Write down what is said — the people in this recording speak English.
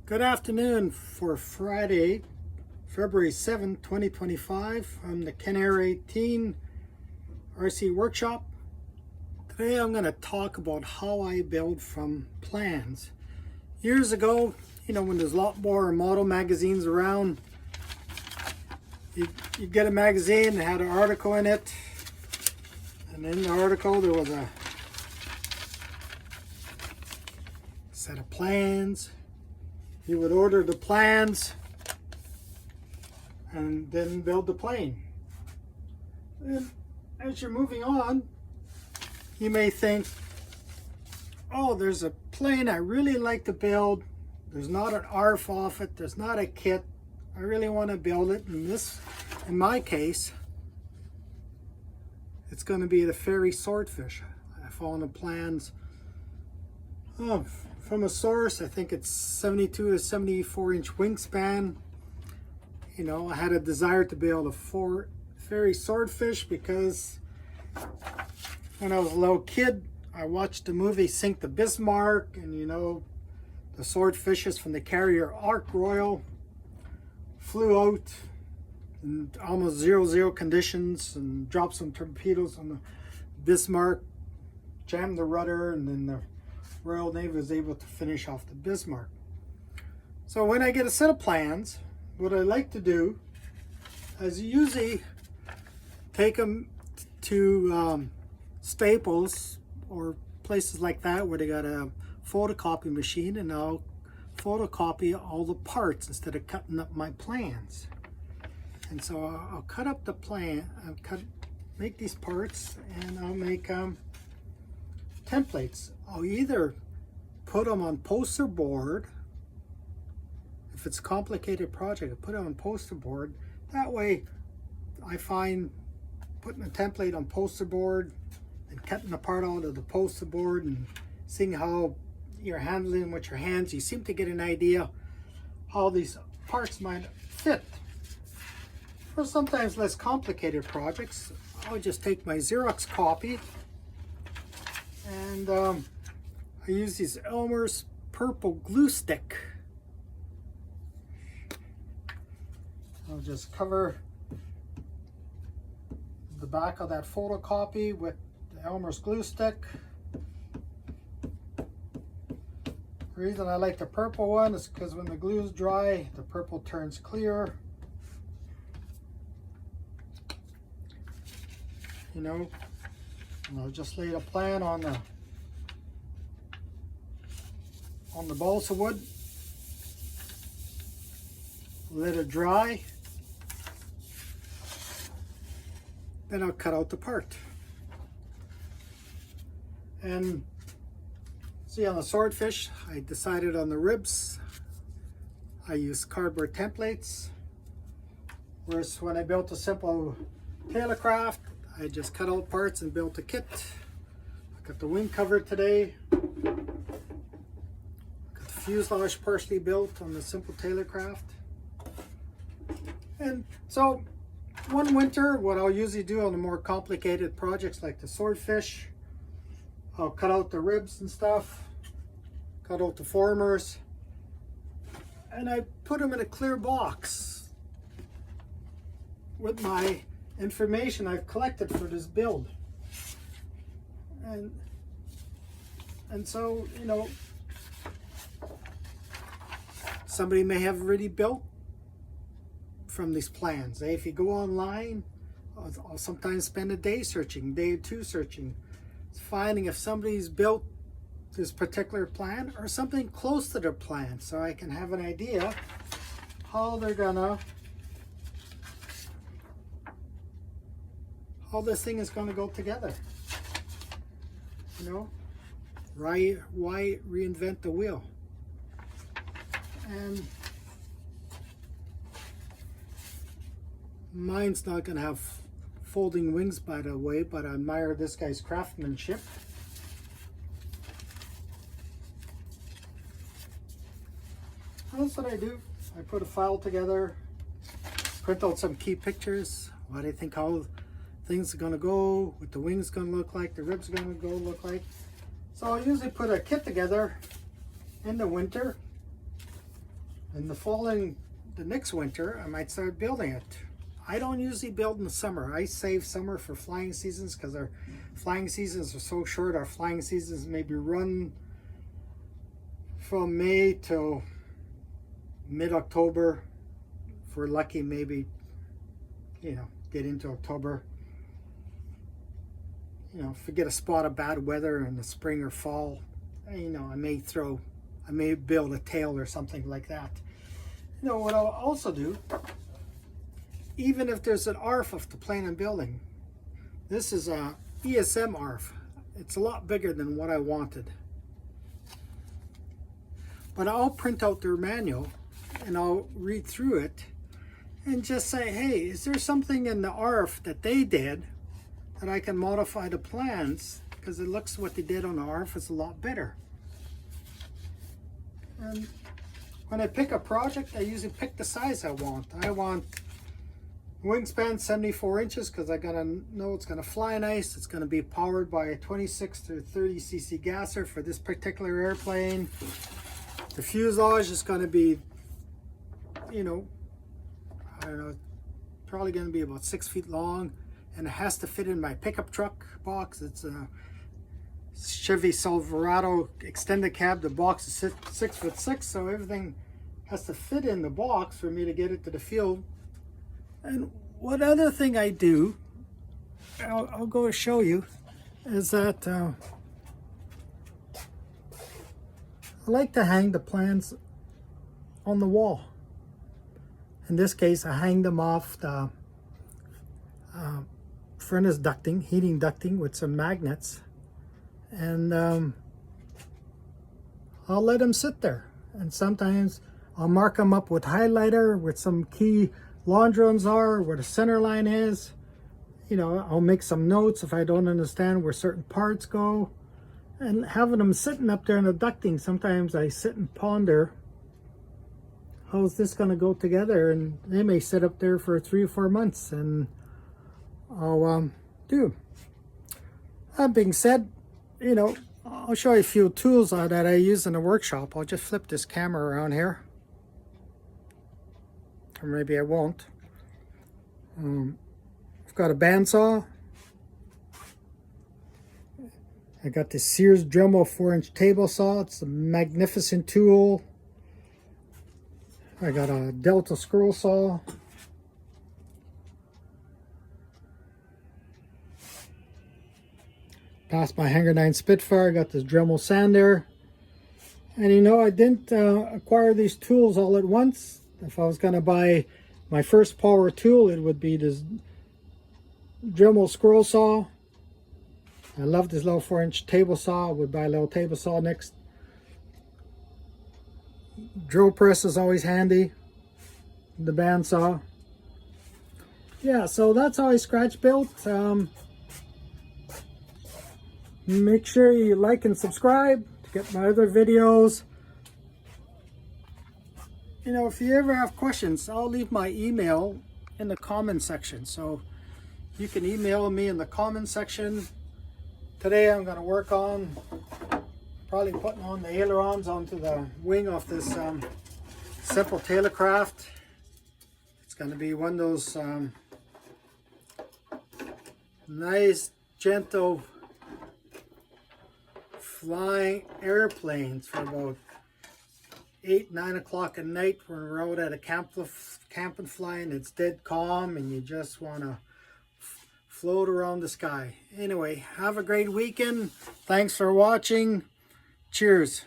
Good afternoon for Friday, February 7th, 2025 from the Kenner 18 RC Workshop. Today I'm going to talk about how I build from plans. Years ago, when there's a lot more model magazines around, you get a magazine that had an article in it, and in the article there was a set of plans. You would order the plans and then build the plane. And as you're moving on, you may think, oh, there's a plane I really like to build. There's not an ARF off it. There's not a kit. I really want to build it. And this, in my case, it's going to be the Fairey Swordfish. I found the plans from a source. I think it's 72 to 74 inch wingspan. I had a desire to build a Fairey Swordfish because when I was a little kid, I watched the movie Sink the Bismarck, and the swordfishes from the carrier Ark Royal flew out in almost 0-0 conditions and dropped some torpedoes on the Bismarck, jammed the rudder, and then the Royal Navy was able to finish off the Bismarck. So when I get a set of plans, what I like to do is usually take them to Staples or places like that where they got a photocopy machine, and I'll photocopy all the parts instead of cutting up my plans. And so I'll cut up the plan, make these parts, and I'll make templates. I'll either put them on poster board. If it's a complicated project, I put it on poster board. That way I find putting a template on poster board and cutting the part out of the poster board and seeing how you're handling with your hands, you seem to get an idea how these parts might fit. For sometimes less complicated projects, I'll just take my Xerox copy and I use these Elmer's purple glue stick. I'll just cover the back of that photocopy with the Elmer's glue stick. The reason I like the purple one is because when the glue is dry, the purple turns clear. And I'll just lay the plan on the balsa wood, let it dry, then I'll cut out the part. And see, on the swordfish, I decided on the ribs. I used cardboard templates, whereas when I built a simple tailorcraft, I just cut out parts and built a kit. I got the wing cover today. Got the fuselage partially built on the simple tailorcraft. And so one winter, what I'll usually do on the more complicated projects like the swordfish, I'll cut out the ribs and stuff, cut out the formers, and I put them in a clear box with my information I've collected for this build. And so, somebody may have already built from these plans. If you go online, I'll sometimes spend a day searching, day or two searching, finding if somebody's built this particular plan or something close to their plan, so I can have an idea how this thing is going to go together. Why reinvent the wheel? And mine's not going to have folding wings, by the way, but I admire this guy's craftsmanship. That's what I do. I put a file together, print out some key pictures, what I think how things are going to go, what the wings going to look like, the ribs are going to look like. So I usually put a kit together in the winter In the next winter, I might start building it. I don't usually build in the summer. I save summer for flying seasons because our flying seasons are so short. Our flying seasons maybe run from May till mid-October. If we're lucky, maybe, get into October. If we get a spot of bad weather in the spring or fall, I may build a tail or something like that. What I'll also do, even if there's an ARF of the plane I'm building, this is a ESM ARF. It's a lot bigger than what I wanted. But I'll print out their manual and I'll read through it and just say, hey, is there something in the ARF that they did that I can modify the plans? Because it looks what they did on the ARF is a lot better. And when I pick a project, I usually pick the size I want. I want wingspan 74 inches because I gotta know it's gonna fly nice. It's gonna be powered by a 26 to 30 cc gasser for this particular airplane. The fuselage is gonna be, I don't know, probably gonna be about 6 feet long, and it has to fit in my pickup truck box. It's a Chevy Silverado extended cab. The box is 6'6", so everything has to fit in the box for me to get it to the field. And what other thing I do, I'll go show you, is that I like to hang the plans on the wall. In this case, I hang them off the furnace ducting, heating ducting with some magnets. And I'll let them sit there, and sometimes I'll mark them up with highlighter with some key longerons are, where the center line is. I'll make some notes if I don't understand where certain parts go, and having them sitting up there in the ducting, sometimes I sit and ponder, how's this going to go together? And they may sit up there for 3 or 4 months, and I'll do. That being said, I'll show you a few tools that I use in the workshop. I'll just flip this camera around here. Or maybe I won't. I've got a bandsaw. I got the Sears Dremel 4-inch table saw. It's a magnificent tool. I got a Delta scroll saw. Past my Hanger 9 Spitfire, got this Dremel sander. And I didn't acquire these tools all at once. If I was going to buy my first power tool, it would be this Dremel scroll saw. I love this little 4-inch table saw. I would buy a little table saw next. Drill press is always handy. The bandsaw. Yeah, so that's how I scratch built. Make sure you like and subscribe to get my other videos. If you ever have questions, I'll leave my email in the comment section. So you can email me in the comment section. Today I'm going to work on probably putting on the ailerons onto the wing of this simple Tailorcraft. It's going to be one of those nice, gentle flying airplanes for about 8, 9 o'clock at night when we're out at a camp and flying. It's dead calm and you just want to float around the sky. Anyway, have a great weekend. Thanks for watching. Cheers.